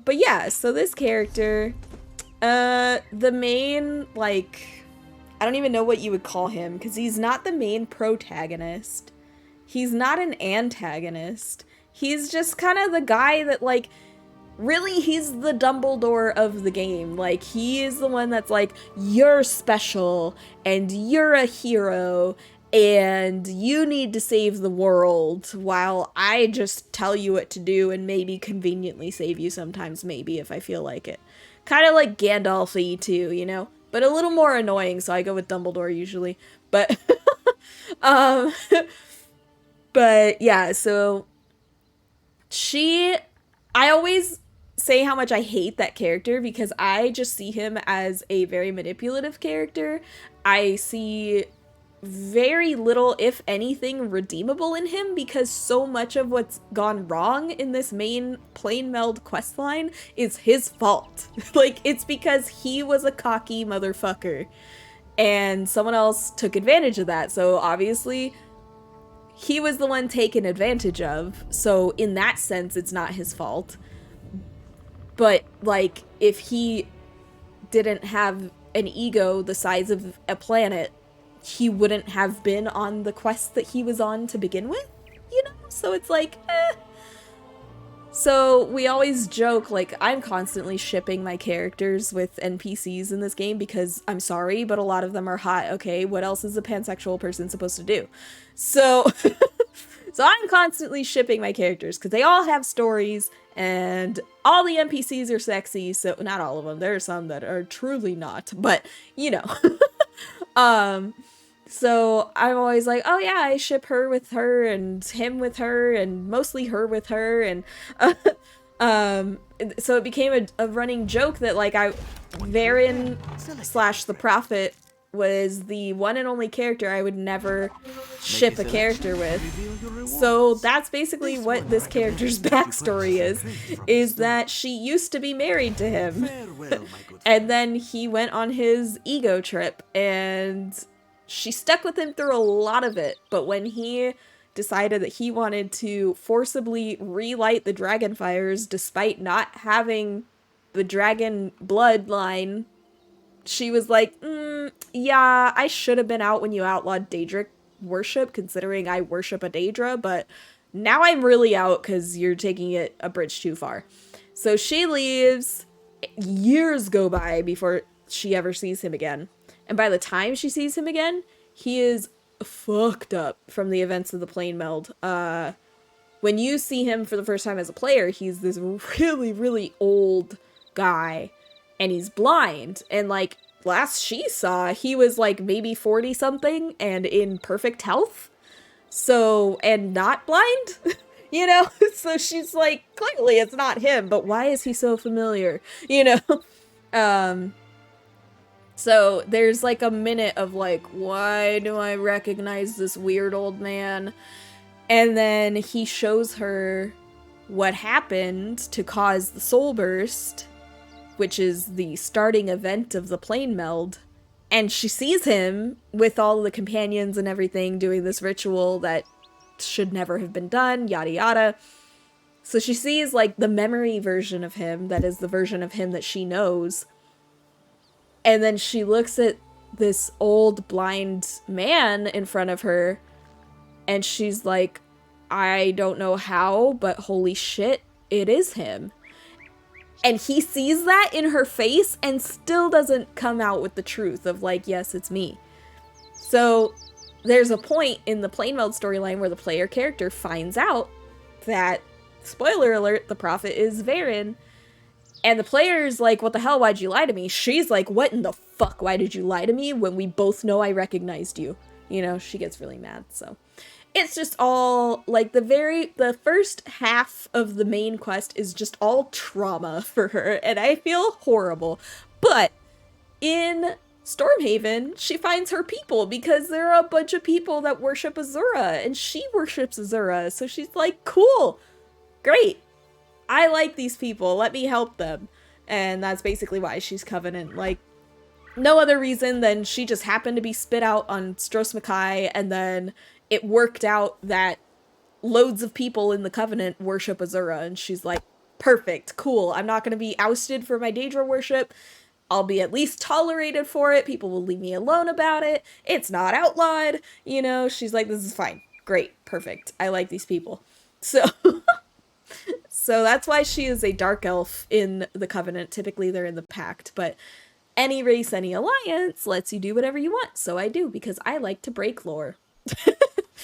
But yeah, so this character, the main, like, I don't even know what you would call him, because he's not the main protagonist. He's not an antagonist. He's just kind of the guy that, like, really, he's the Dumbledore of the game. Like, he is the one that's like, you're special, and you're a hero, and you need to save the world, while I just tell you what to do and maybe conveniently save you sometimes, maybe, if I feel like it. Kind of like Gandalf-y, too, you know? But a little more annoying, so I go with Dumbledore usually. But, um, but yeah, so I always say how much I hate that character because I just see him as a very manipulative character. I see very little, if anything, redeemable in him because so much of what's gone wrong in this main PLANEMELD questline is his fault. Like, it's because he was a cocky motherfucker and someone else took advantage of that. So obviously he was the one taken advantage of. So in that sense, it's not his fault. But, like, if he didn't have an ego the size of a planet, he wouldn't have been on the quest that he was on to begin with, you know? So it's like, eh. So we always joke, like, I'm constantly shipping my characters with NPCs in this game because I'm sorry, but a lot of them are hot. Okay, what else is a pansexual person supposed to do? So, so I'm constantly shipping my characters because they all have stories and all the NPCs are sexy. So not all of them. There are some that are truly not, but you know. So I'm always like, oh yeah, I ship her with her and him with her and mostly her with her. And so it became a running joke that like Varen / the Prophet was the one and only character I would never ship a character with. So that's basically what this character's backstory is that she used to be married to him. And then he went on his ego trip and she stuck with him through a lot of it, but when he decided that he wanted to forcibly relight the dragon fires despite not having the dragon bloodline, she was like, yeah, I should have been out when you outlawed Daedric worship, considering I worship a Daedra, but now I'm really out because you're taking it a bridge too far. So she leaves, years go by before she ever sees him again. And by the time she sees him again, he is fucked up from the events of the PLANEMELD. When you see him for the first time as a player, he's this really, really old guy. And he's blind. And, like, last she saw, he was, like, maybe 40-something and in perfect health. So, and not blind, you know? So she's like, clearly it's not him, but why is he so familiar? You know? So there's like a minute of like, why do I recognize this weird old man? And then he shows her what happened to cause the soul burst, which is the starting event of the PLANEMELD. And she sees him with all the companions and everything doing this ritual that should never have been done, yada yada. So she sees like the memory version of him, that is the version of him that she knows. And then she looks at this old blind man in front of her and she's like, I don't know how, but holy shit, it is him. And he sees that in her face and still doesn't come out with the truth of like, yes, it's me. So there's a point in the PLANEMELD storyline where the player character finds out that, spoiler alert, the prophet is Varen. And the player's like, what the hell, why'd you lie to me? She's like, what in the fuck, why did you lie to me when we both know I recognized you? You know, she gets really mad, so. It's just all, like, the first half of the main quest is just all trauma for her, and I feel horrible. But in Stormhaven, she finds her people, because there are a bunch of people that worship Azura, and she worships Azura, so she's like, cool, great. I like these people, let me help them. And that's basically why she's Covenant. Like, no other reason than she just happened to be spit out on Stros Mackay, and then it worked out that loads of people in the Covenant worship Azura, and she's like, Perfect. Cool. I'm not going to be ousted for my Daedra worship. I'll be at least tolerated for it. People will leave me alone about it. It's not outlawed. You know, she's like, this is fine. Great. Perfect. I like these people. So, so that's why she is a dark elf in the Covenant. Typically, they're in the Pact, but any race, any alliance lets you do whatever you want. So I do, because I like to break lore.